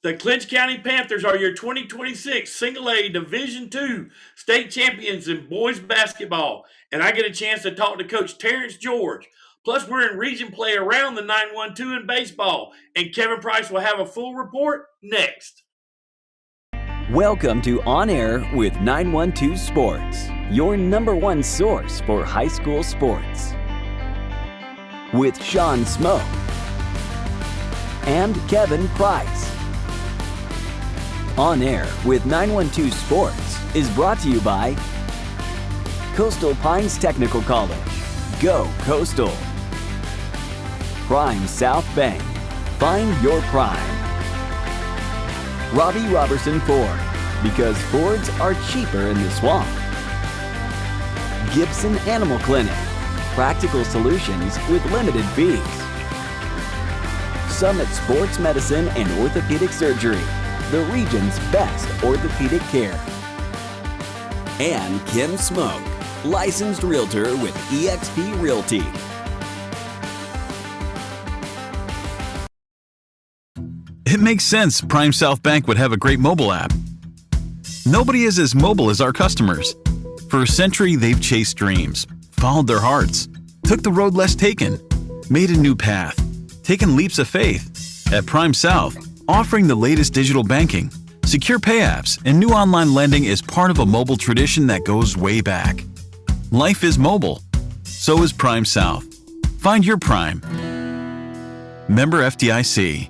The Clinch County Panthers are your 2026 Single A Division II state champions in boys basketball. And I get a chance to talk to Coach Terrence George. Plus, we're in region play around the 912 in baseball. And Kevin Price will have a full report next. Welcome to On Air with 912 Sports, your number one source for high school sports. With Shawn Smoak and Kevin Price. On Air with 912 Sports is brought to you by Coastal Pines Technical College. Go Coastal. Prime South Bank. Find your prime. Robbie Robertson Ford, because Fords are cheaper in the swamp. Gibson Animal Clinic. Practical solutions with limited fees. Summit Sports Medicine and Orthopedic Surgery, the region's best orthopedic care. And Kim Smoak, licensed realtor with eXp Realty. It makes sense Prime South Bank would have a great mobile app. Nobody is as mobile as our customers. For a century, they've chased dreams, followed their hearts, took the road less taken, made a new path, taken leaps of faith. At Prime South, offering the latest digital banking, secure pay apps, and new online lending is part of a mobile tradition that goes way back. Life is mobile. So is Prime South. Find your Prime. Member FDIC.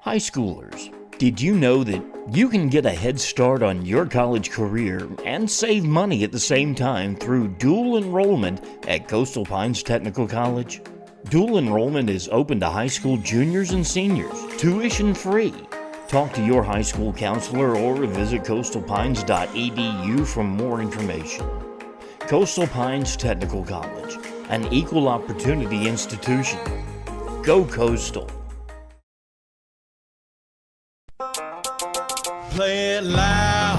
High schoolers, did you know that you can get a head start on your college career and save money at the same time through dual enrollment at Coastal Pines Technical College? Dual enrollment is open to high school juniors and seniors, tuition free. Talk to your high school counselor or visit coastalpines.edu for more information. Coastal Pines Technical College, an equal opportunity institution. Go Coastal. Play it loud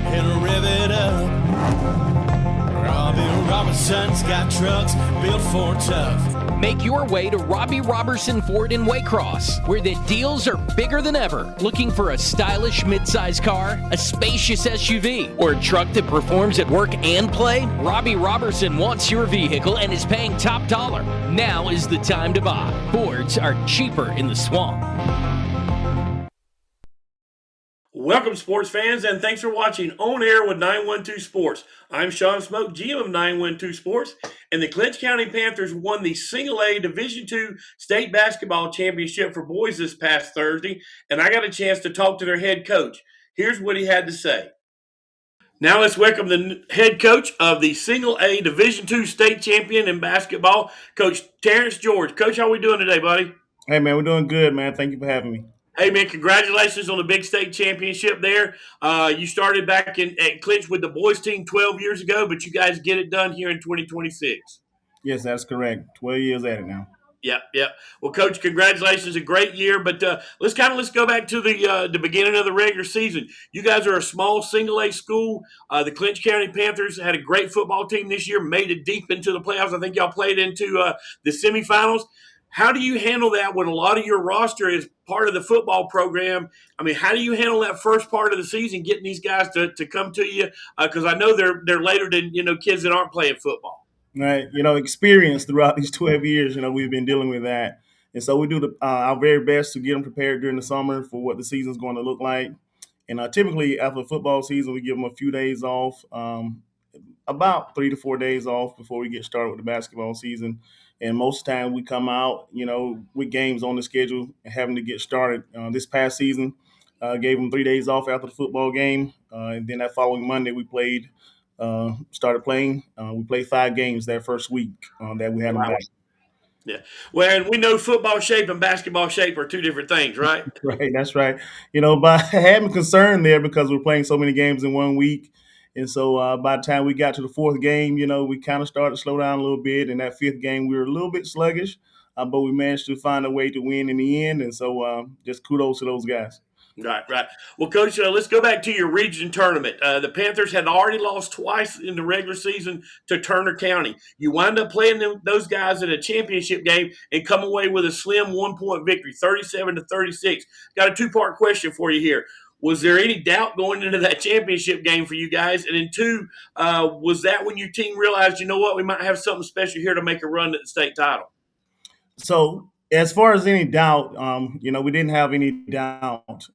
and rev it up. Robbie Robertson's got trucks built for tough. Make your way to Robbie Robertson Ford in Waycross, where the deals are bigger than ever. Looking for a stylish midsize car, a spacious SUV, or a truck that performs at work and play? Robbie Robertson wants your vehicle and is paying top dollar. Now is the time to buy. Fords are cheaper in the swamp. Welcome, sports fans, and thanks for watching On Air with 912 Sports. I'm Shawn Smoak, GM of 912 Sports, and the Clinch County Panthers won the Single A Division II State Basketball Championship for boys this past Thursday, and I got a chance to talk to their head coach. Here's what he had to say. Now let's welcome the head coach of the Single A Division II State Champion in basketball, Coach Terrence George. Coach, how are we doing today, buddy? Hey, man, we're doing good, man. Thank you for having me. Hey, man, congratulations on the big state championship there. You started back at Clinch with the boys team 12 years ago, but you guys get it done here in 2026. Yes, that's correct. 12 years at it now. Yeah. Well, Coach, congratulations. A great year. But let's go back to the beginning of the regular season. You guys are a small single A school. The Clinch County Panthers had a great football team this year, made it deep into the playoffs. I think y'all played into the semifinals. How do you handle that when a lot of your roster is part of the football program? I mean, how do you handle that first part of the season, getting these guys to come to you? Because I know they're later than kids that aren't playing football. Right. Experience throughout these 12 years, we've been dealing with that. And so we do our very best to get them prepared during the summer for what the season's going to look like. And typically after the football season, we give them a few days off, about 3 to 4 days off before we get started with the basketball season. And most of the time we come out, with games on the schedule and having to get started. This past season, gave them 3 days off after the football game. And then that following Monday, we started playing. We played 5 games that first week that we had them back. Yeah. Well, and we know football shape and basketball shape are two different things, right? Right. That's right. But I had me concerned there because we're playing so many games in 1 week. And so by the time we got to the 4th game, we kind of started to slow down a little bit. And that 5th game, we were a little bit sluggish, but we managed to find a way to win in the end. And so just kudos to those guys. Right, right. Well, Coach, let's go back to your region tournament. The Panthers had already lost twice in the regular season to Turner County. You wind up playing those guys in a championship game and come away with a slim 1 point victory, 37-36. Got a two-part question for you here. Was there any doubt going into that championship game for you guys? And then two, was that when your team realized, you know what, we might have something special here to make a run at the state title? So as far as any doubt, we didn't have any doubt.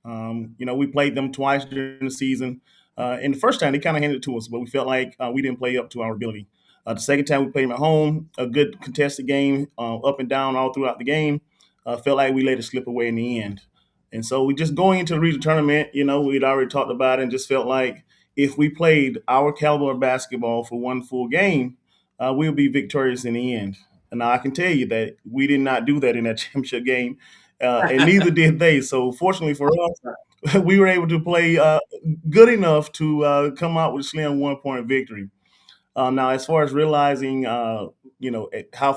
We played them twice during the season. And the first time they kind of handed it to us, but we felt like we didn't play up to our ability. The second time we played them at home, a good contested game, up and down all throughout the game. Felt like we let it slip away in the end. And so we just going into the regional tournament, we'd already talked about it and just felt like if we played our caliber of basketball for one full game, we'll be victorious in the end. And now I can tell you that we did not do that in that championship game, and neither did they. So fortunately for us, we were able to play good enough to come out with a slim 1 point victory. Now, as far as realizing, how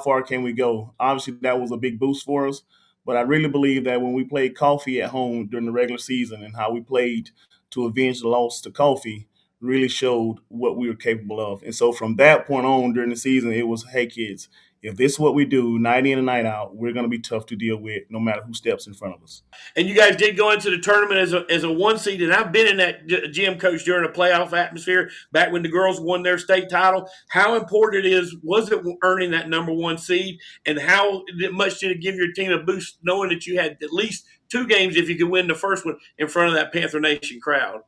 far can we go? Obviously, that was a big boost for us. But I really believe that when we played Coffee at home during the regular season and how we played to avenge the loss to Coffee really showed what we were capable of. And so from that point on during the season, it was, hey, kids, if this is what we do night in and night out, we're going to be tough to deal with no matter who steps in front of us. And you guys did go into the tournament as a one seed, and I've been in that gym, Coach, during a playoff atmosphere back when the girls won their state title. How important was it earning that number one seed, and how much did it give your team a boost knowing that you had at least two games if you could win the first one in front of that Panther Nation crowd?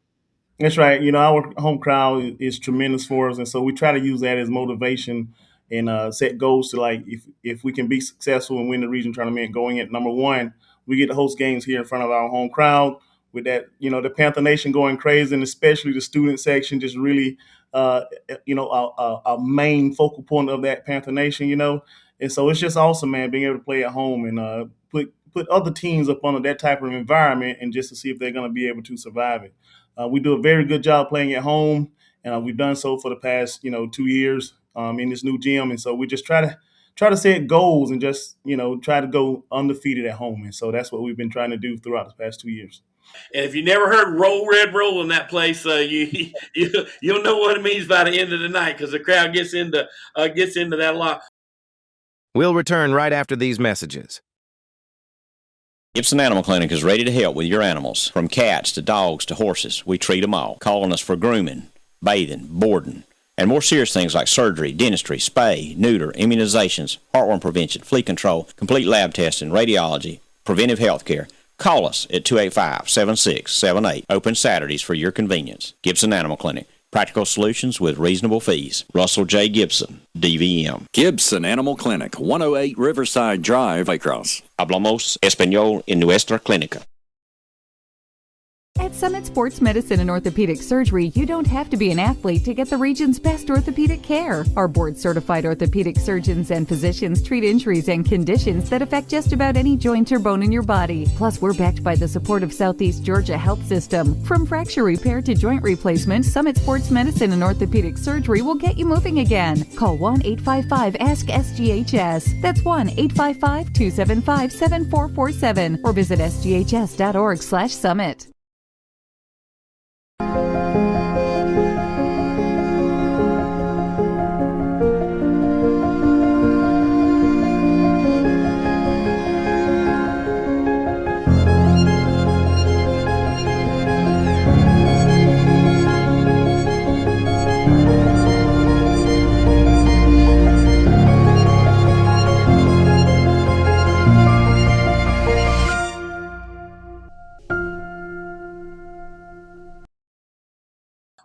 That's right. Our home crowd is tremendous for us, and so we try to use that as motivation and set goals to, like, if we can be successful and win the region tournament going at number one, we get to host games here in front of our home crowd with that, the Panther Nation going crazy, and especially the student section just really, a main focal point of that Panther Nation, And so it's just awesome, man, being able to play at home and put other teams up under that type of environment and just to see if they're going to be able to survive it. We do a very good job playing at home, and we've done so for the past, 2 years in this new gym. And so we just try to set goals and just, try to go undefeated at home. And so that's what we've been trying to do throughout the past 2 years. And if you never heard "Roll Red Roll" in that place, you'll know what it means by the end of the night because the crowd gets into that a lot. We'll return right after these messages. Gibson Animal Clinic is ready to help with your animals. From cats to dogs to horses, we treat them all. Call on us for grooming, bathing, boarding, and more serious things like surgery, dentistry, spay, neuter, immunizations, heartworm prevention, flea control, complete lab testing, radiology, preventive health care. Call us at 285-7678. Open Saturdays for your convenience. Gibson Animal Clinic. Practical solutions with reasonable fees. Russell J. Gibson, DVM. Gibson Animal Clinic, 108 Riverside Drive, Waycross. Hablamos español en nuestra clínica. At Summit Sports Medicine and Orthopedic Surgery, you don't have to be an athlete to get the region's best orthopedic care. Our board-certified orthopedic surgeons and physicians treat injuries and conditions that affect just about any joint or bone in your body. Plus, we're backed by the support of Southeast Georgia Health System. From fracture repair to joint replacement, Summit Sports Medicine and Orthopedic Surgery will get you moving again. Call 1-855-ASK-SGHS. That's 1-855-275-7447 or visit sghs.org/summit.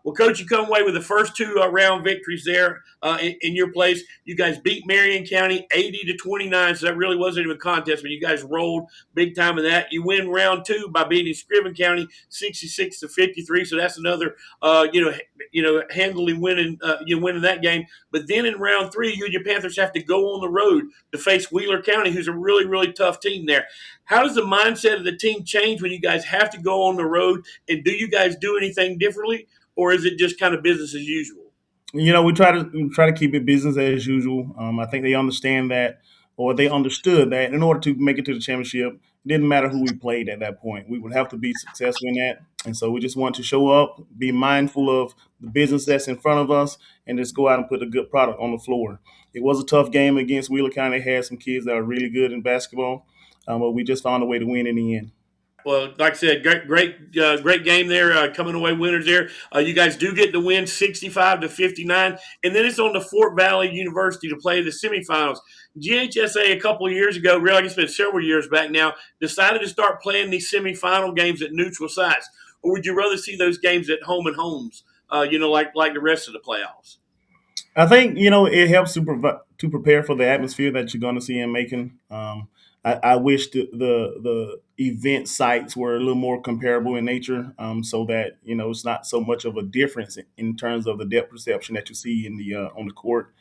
Well, Coach, you come away with the first two round victories there in your place. You guys beat Marion County 80-29, so that really wasn't even a contest, but you guys rolled big time in that. You win round two by beating Scriven County 66-53, so that's another handily winning winning that game. But then in round three, you and your Panthers have to go on the road to face Wheeler County, who's a really, really tough team there. How does the mindset of the team change when you guys have to go on the road, and do you guys do anything differently? Or is it just kind of business as usual? We try to keep it business as usual. I think they understand that or they understood that in order to make it to the championship, it didn't matter who we played at that point. We would have to be successful in that. And so we just want to show up, be mindful of the business that's in front of us, and just go out and put a good product on the floor. It was a tough game against Wheeler County. They had some kids that are really good in basketball, but we just found a way to win in the end. Well, like I said, great game there. Coming away winners there. You guys do get the win, 65-59, and then it's on to Fort Valley University to play the semifinals. GHSA a couple of years ago, really, it's been several years back now, decided to start playing these semifinal games at neutral sites. Or would you rather see those games at home and homes? Like the rest of the playoffs. I think it helps to prepare for the atmosphere that you're going to see in Macon. I wish the event sites were a little more comparable in nature, so that it's not so much of a difference in terms of the depth perception that you see in the on the court.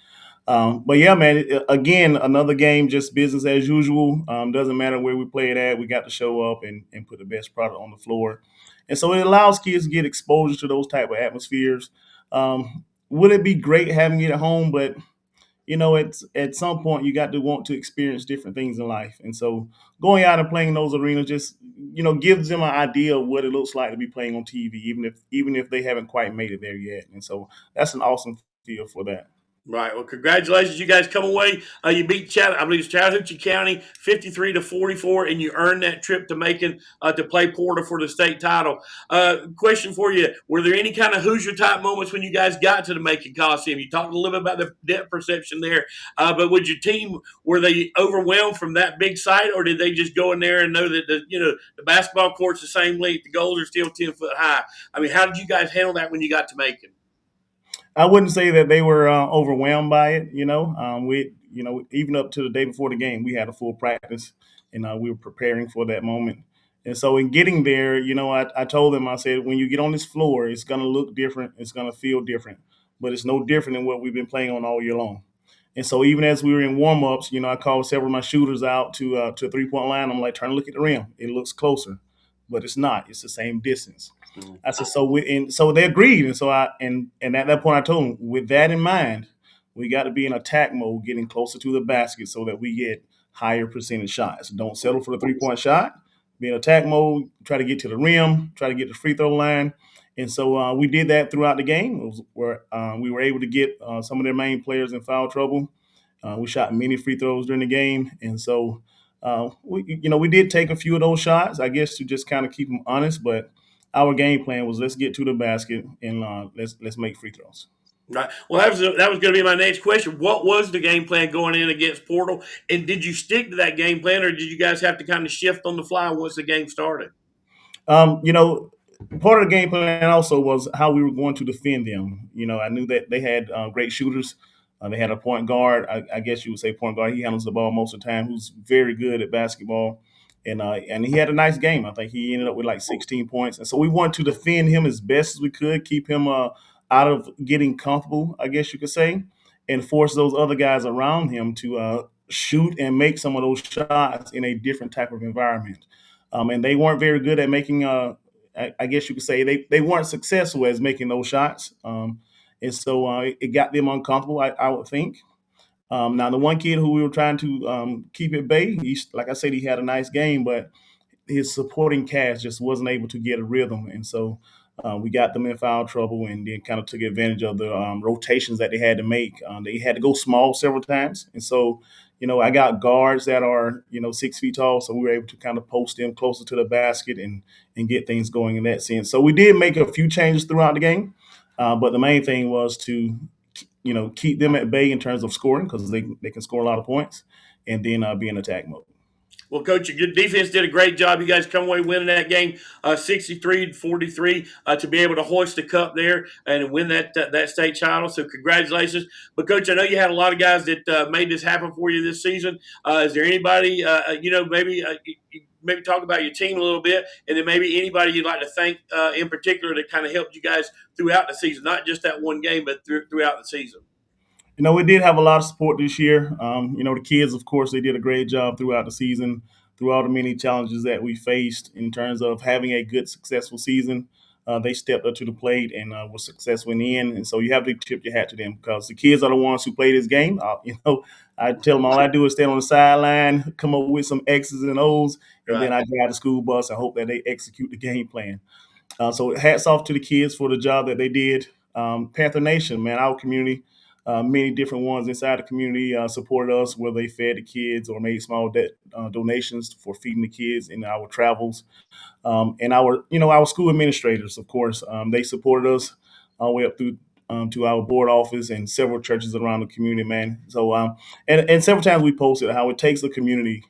But yeah, man, again, another game, just business as usual. Doesn't matter where we play it at, we got to show up and put the best product on the floor, and so it allows kids to get exposure to those type of atmospheres. Would it be great having it at home? But it's at some point you got to want to experience different things in life, and so going out and playing in those arenas just gives them an idea of what it looks like to be playing on TV, even if they haven't quite made it there yet. And so that's an awesome feel for that. Right. Well, congratulations. You guys come away. You beat I believe it's Chattahoochee County 53-44, and you earned that trip to Macon to play Porter for the state title. Question for you. Were there any kind of Hoosier type moments when you guys got to the Macon Coliseum? You talked a little bit about the depth perception there, but with your team, were they overwhelmed from that big site, or did they just go in there and know that the basketball court's the same length, the goals are still 10 foot high? I mean, how did you guys handle that when you got to Macon? I wouldn't say that they were overwhelmed by it. We, even up to the day before the game, we had a full practice, and we were preparing for that moment. And so in getting there, I told them, I said, when you get on this floor, it's going to look different. It's going to feel different, but it's no different than what we've been playing on all year long. And so even as we were in warm-ups, I called several of my shooters out to a three-point line. I'm like, trying to look at the rim. It looks closer, but it's not. It's the same distance. I said, so they agreed. And so and at that point I told them, with that in mind, we got to be in attack mode, getting closer to the basket so that we get higher percentage shots. Don't settle for the 3-point shot. Be in attack mode, try to get to the rim, try to get the free throw line. And so we did that throughout the game, where we were able to get some of their main players in foul trouble. We shot many free throws during the game. And so, we did take a few of those shots, I guess, to just kind of keep them honest. But our game plan was, let's get to the basket and let's make free throws. Right. Well, that was going to be my next question. What was the game plan going in against Portal, and did you stick to that game plan, or did you guys have to kind of shift on the fly once the game started? Part of the game plan also was how we were going to defend them. I knew that they had great shooters. They had a point guard. I guess you would say point guard. He handles the ball most of the time, who's very good at basketball. And he had a nice game. I think he ended up with like 16 points. And so we wanted to defend him as best as we could, keep him out of getting comfortable, I guess you could say, and force those other guys around him to shoot and make some of those shots in a different type of environment. And they weren't very good at making, I guess you could say, they weren't successful as making those shots. And so it got them uncomfortable, I would think. Now, the one kid who we were trying to keep at bay, like I said, he had a nice game, but his supporting cast just wasn't able to get a rhythm. And so we got them in foul trouble and then kind of took advantage of the rotations that they had to make. They had to go small several times. And so, I got guards that are, 6 feet tall, so we were able to kind of post them closer to the basket and get things going in that sense. So we did make a few changes throughout the game, but the main thing was to keep them at bay in terms of scoring, because they can score a lot of points, and then be in attack mode. Well, Coach, your defense did a great job. You guys come away winning that game 63-43 to be able to hoist the cup there and win that state title. So congratulations. But, Coach, I know you had a lot of guys that made this happen for you this season. Is there anybody, maybe talk about your team a little bit, and then maybe anybody you'd like to thank in particular that kind of helped you guys throughout the season, not just that one game, but throughout the season? We did have a lot of support this year. The kids, of course, they did a great job throughout the season, through all the many challenges that we faced in terms of having a good, successful season. they stepped up to the plate and were successful in the end. And so you have to tip your hat to them because the kids are the ones who play this game. I tell them all I do is stand on the sideline, come up with some X's and O's, and then I drive the school bus and hope that they execute the game plan. So hats off to the kids for the job that they did. Panther Nation, man, our community, many different ones inside the community supported us, whether they fed the kids or made small donations for feeding the kids in our travels. And our school administrators, of course, they supported us all the way up through to our board office and several churches around the community, man. So, and several times we posted how it takes the community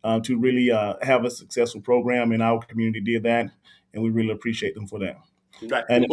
to really have a successful program, and our community did that, and we really appreciate them for that. Right. And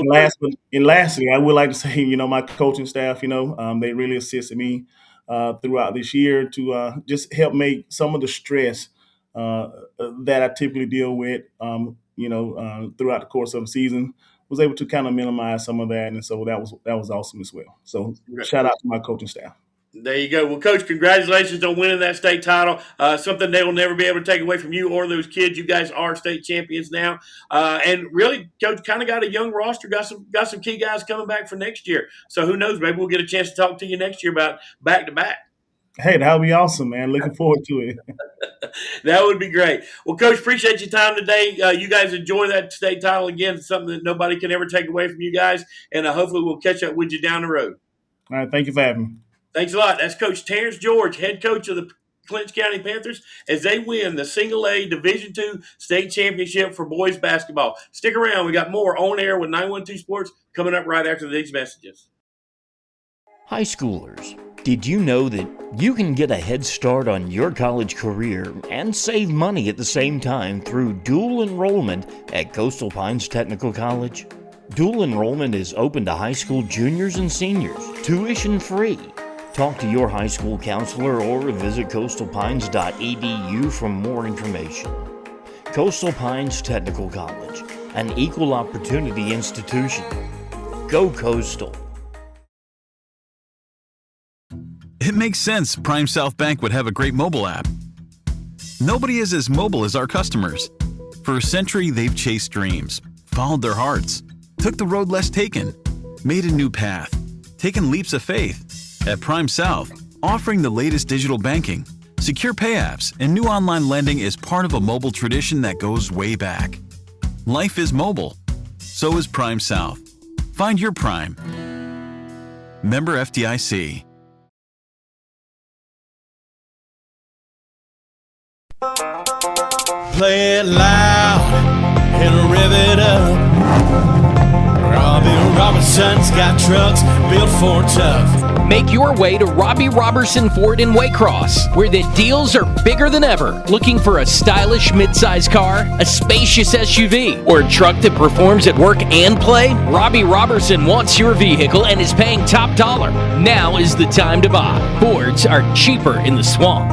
lastly, I would like to say, my coaching staff, they really assisted me throughout this year to just help make some of the stress that I typically deal with, throughout the course of the season, was able to kind of minimize some of that, and so that was awesome as well. So shout out to my coaching staff. There you go. Well, Coach, congratulations on winning that state title. Something they will never be able to take away from you or those kids. You guys are state champions now. And really, Coach, kind of got a young roster, got some key guys coming back for next year. So who knows, maybe we'll get a chance to talk to you next year about back-to-back. Hey, that would be awesome, man. Looking forward to it. That would be great. Well, Coach, appreciate your time today. You guys enjoy that state title again. It's something that nobody can ever take away from you guys. And hopefully we'll catch up with you down the road. All right. Thank you for having me. Thanks a lot. That's Coach Terrence George, head coach of the Clinch County Panthers, as they win the Single A Division II state championship for boys basketball. Stick around. We got more On Air with 912 Sports coming up right after these messages. High schoolers, did you know that you can get a head start on your college career and save money at the same time through dual enrollment at Coastal Pines Technical College? Dual enrollment is open to high school juniors and seniors, tuition free. Talk to your high school counselor or visit coastalpines.edu for more information. Coastal Pines Technical College, an equal opportunity institution. Go Coastal. It makes sense Prime South Bank would have a great mobile app. Nobody is as mobile as our customers. For a century, they've chased dreams, followed their hearts, took the road less taken, made a new path, taken leaps of faith. At Prime South, offering the latest digital banking, secure pay apps, and new online lending is part of a mobile tradition that goes way back. Life is mobile. So is Prime South. Find your Prime. Member FDIC. Play it loud and rev it up. Robbie Robertson's got trucks built for tough. Make your way to Robbie Robertson Ford in Waycross, where the deals are bigger than ever. Looking for a stylish midsize car, a spacious SUV, or a truck that performs at work and play? Robbie Robertson wants your vehicle and is paying top dollar. Now is the time to buy. Fords are cheaper in the swamp.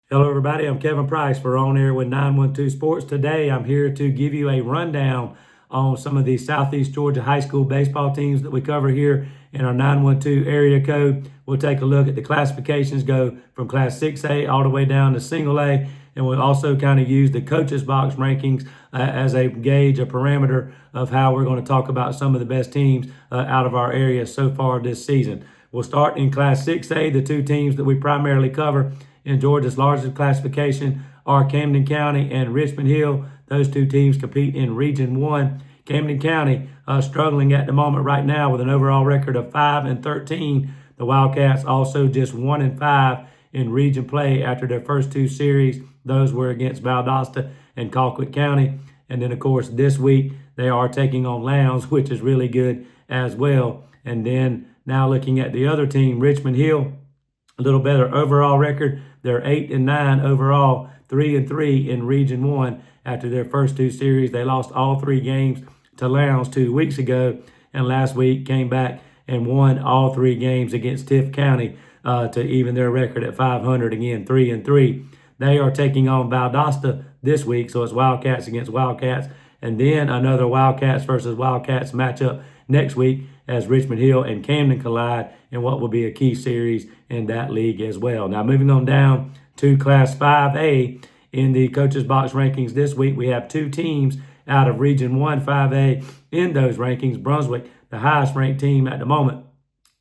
Hello everybody, I'm Kevin Price for On Air with 912 Sports. Today I'm here to give you a rundown on some of the Southeast Georgia high school baseball teams that we cover here in our 912 area code. We'll take a look at the classifications, go from Class 6A all the way down to Single A, and we'll also kind of use the coaches box rankings as a gauge, a parameter of how we're going to talk about some of the best teams out of our area so far this season. We'll start in Class 6A. The two teams that we primarily cover in Georgia's largest classification are Camden County and Richmond Hill. Those two teams compete in Region 1. Camden County struggling at the moment right now with an overall record of 5-13. The Wildcats also just 1-5 in region play after their first two series. Those were against Valdosta and Colquitt County. And then, of course, this week they are taking on Lowndes, which is really good as well. And then now looking at the other team, Richmond Hill, a little better overall record. They're 8-9 overall, 3-3 in Region 1 after their first two series. They lost all three games to Lowndes 2 weeks ago, and last week came back and won all three games against Tift County to even their record at 500, again, 3-3. They are taking on Valdosta this week, so it's Wildcats against Wildcats, and then another Wildcats versus Wildcats matchup next week as Richmond Hill and Camden collide in what will be a key series in that league as well. Now moving on down to Class 5A in the Coaches Box rankings this week, we have two teams out of Region 1 5A in those rankings. Brunswick, the highest ranked team at the moment,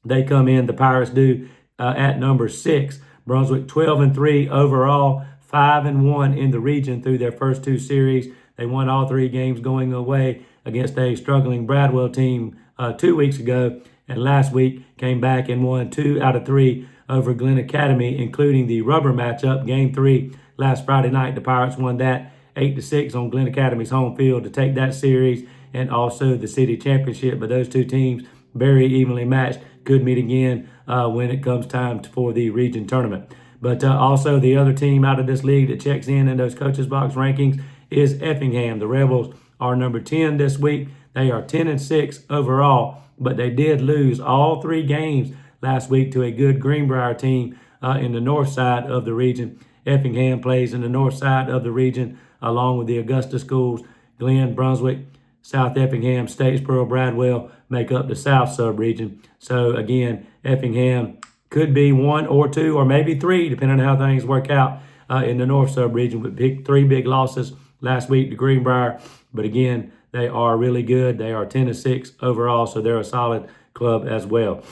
they come in, the Pirates do, at number 6. Brunswick 12-3 overall, 5-1 in the region through their first two series. They won all 3 games going away against a struggling Bradwell team 2 weeks ago, and last week came back and won 2 out of 3 over Glen Academy, including the rubber matchup, Game 3 last Friday night. The Pirates won that 8-6 on Glen Academy's home field to take that series and also the city championship. But those two teams, very evenly matched, could meet again when it comes time for the region tournament. But also the other team out of this league that checks in those Coaches Box rankings is Effingham. The Rebels are number 10 this week. They are 10-6 overall, but they did lose all 3 games last week to a good Greenbrier team in the north side of the region. Effingham plays in the north side of the region along with the Augusta schools. Glen, Brunswick, South Effingham, Statesboro, Bradwell make up the south sub-region. So again, Effingham could be 1 or 2 or maybe 3, depending on how things work out in the north sub-region, with 3 big losses last week to Greenbrier. But again, they are really good. They are 10-6 overall, so they're a solid club as well.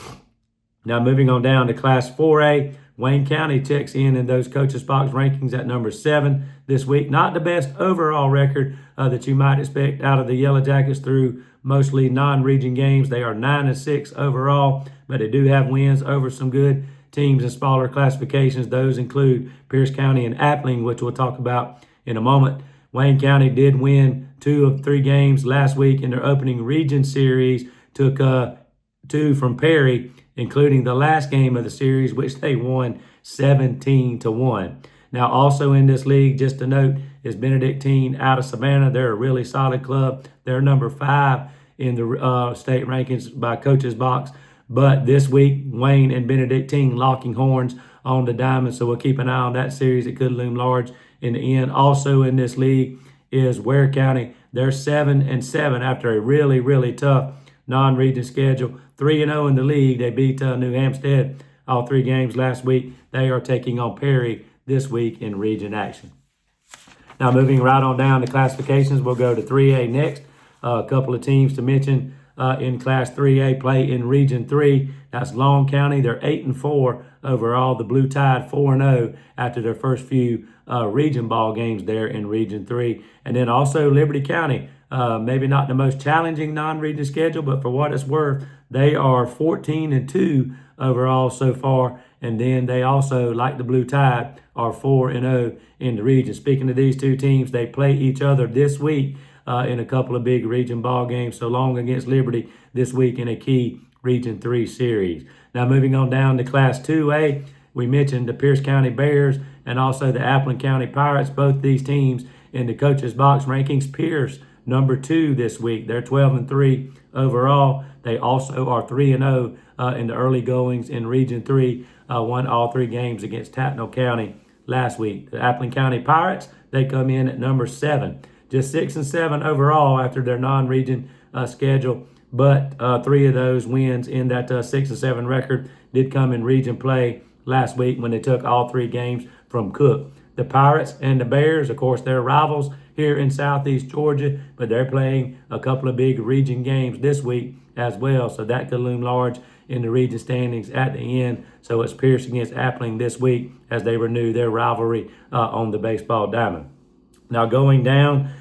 Now moving on down to Class 4A, Wayne County checks in those Coaches Box rankings at number 7 this week. Not the best overall record that you might expect out of the Yellow Jackets through mostly non-region games. They are 9-6 overall, but they do have wins over some good teams in smaller classifications. Those include Pierce County and Appling, which we'll talk about in a moment. Wayne County did win 2 of 3 games last week in their opening region series, took 2 from Perry, including the last game of the series, which they won 17-1. Now, also in this league, just to note, is Benedictine out of Savannah. They're a really solid club. They're number 5 in the state rankings by Coaches Box. But this week, Wayne and Benedictine locking horns on the diamond, so we'll keep an eye on that series. It could loom large in the end. Also in this league is Ware County. They're 7-7 after a really, really tough non-region schedule. 3-0 in the league. They beat New Hampstead all 3 games last week. They are taking on Perry this week in region action. Now moving right on down to classifications, we'll go to 3A next. A couple of teams to mention in Class 3A play in Region 3. That's Long County. They're 8-4 overall. The Blue Tide 4-0 after their first few region ball games there in Region 3. And then also Liberty County. Maybe not the most challenging non-region schedule, but for what it's worth, they are 14-2 overall so far. And then they also, like the Blue Tide, are 4-0 in the region. Speaking of these two teams, they play each other this week in a couple of big region ball games. So Long against Liberty this week in a key Region 3 series. Now moving on down to Class 2A, we mentioned the Pierce County Bears and also the Appling County Pirates. Both these teams in the Coaches Box rankings. Pierce number 2 this week. They're 12-3 overall. They also are 3-0 in the early goings in Region 3. Won all 3 games against Tatnall County last week. The Appling County Pirates, they come in at number 7. Just 6-7 overall after their non-region schedule. But 3 of those wins in that 6-7 record did come in region play last week when they took all 3 games from Cook. The Pirates and the Bears, of course, they're rivals here in Southeast Georgia, but they're playing a couple of big region games this week as well. So that could loom large in the region standings at the end. So it's Pierce against Appling this week as they renew their rivalry on the baseball diamond. Now going down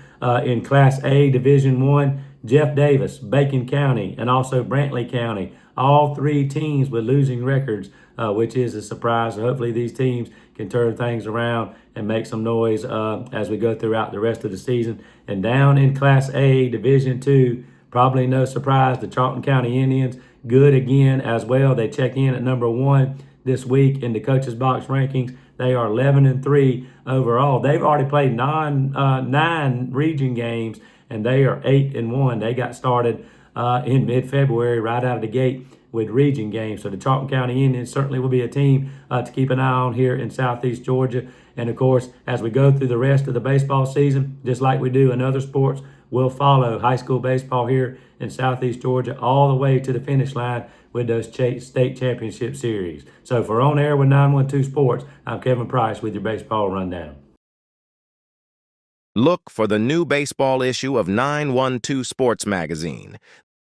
in Class A, Division 1, Jeff Davis, Bacon County, and also Brantley County. All 3 teams with losing records, which is a surprise. So hopefully these teams can turn things around and make some noise as we go throughout the rest of the season. And down in Class A, Division 2, probably no surprise, the Charlton County Indians, good again as well. They check in at number 1 this week in the Coaches Box rankings. They are 11-3 overall. They've already played 9 region games, and they are 8-1. They got started in mid-February right out of the gate with region games. So the Charlton County Indians certainly will be a team to keep an eye on here in Southeast Georgia. And of course, as we go through the rest of the baseball season, just like we do in other sports, we'll follow high school baseball here in Southeast Georgia all the way to the finish line with those state championship series. So for On Air with 912 Sports, I'm Kevin Price with your baseball rundown. Look for the new baseball issue of 912 Sports Magazine,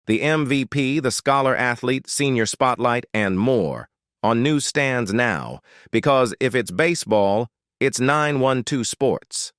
the MVP, the Scholar Athlete, Senior Spotlight, and more on newsstands now, because if it's baseball, it's 912 Sports.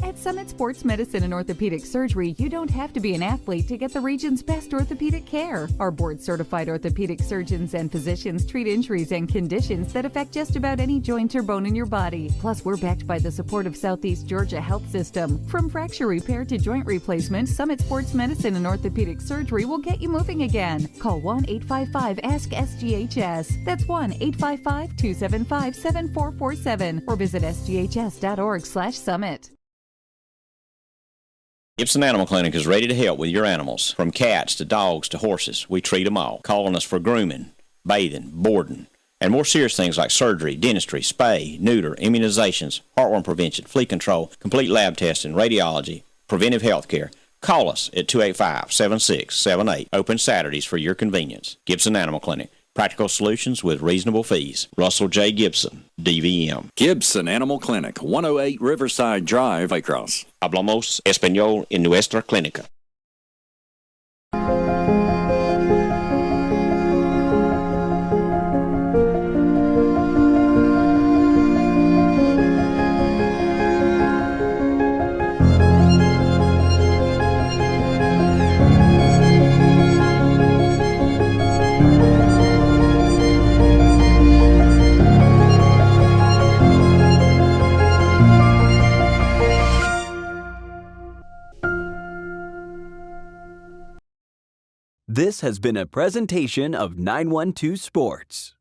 At Summit Sports Medicine and Orthopedic Surgery, you don't have to be an athlete to get the region's best orthopedic care. Our board-certified orthopedic surgeons and physicians treat injuries and conditions that affect just about any joint or bone in your body. Plus, we're backed by the support of Southeast Georgia Health System. From fracture repair to joint replacement, Summit Sports Medicine and Orthopedic Surgery will get you moving again. Call 1-855-ASK-SGHS. That's 1-855-275-7447 or visit sghs.org/summit. Gibson Animal Clinic is ready to help with your animals. From cats to dogs to horses, we treat them all. Call on us for grooming, bathing, boarding, and more serious things like surgery, dentistry, spay, neuter, immunizations, heartworm prevention, flea control, complete lab testing, radiology, preventive health care. Call us at 285-7678. Open Saturdays for your convenience. Gibson Animal Clinic. Practical solutions with reasonable fees. Russell J. Gibson, DVM. Gibson Animal Clinic, 108 Riverside Drive, Waycross. Hablamos español en nuestra clínica. This has been a presentation of 912 Sports.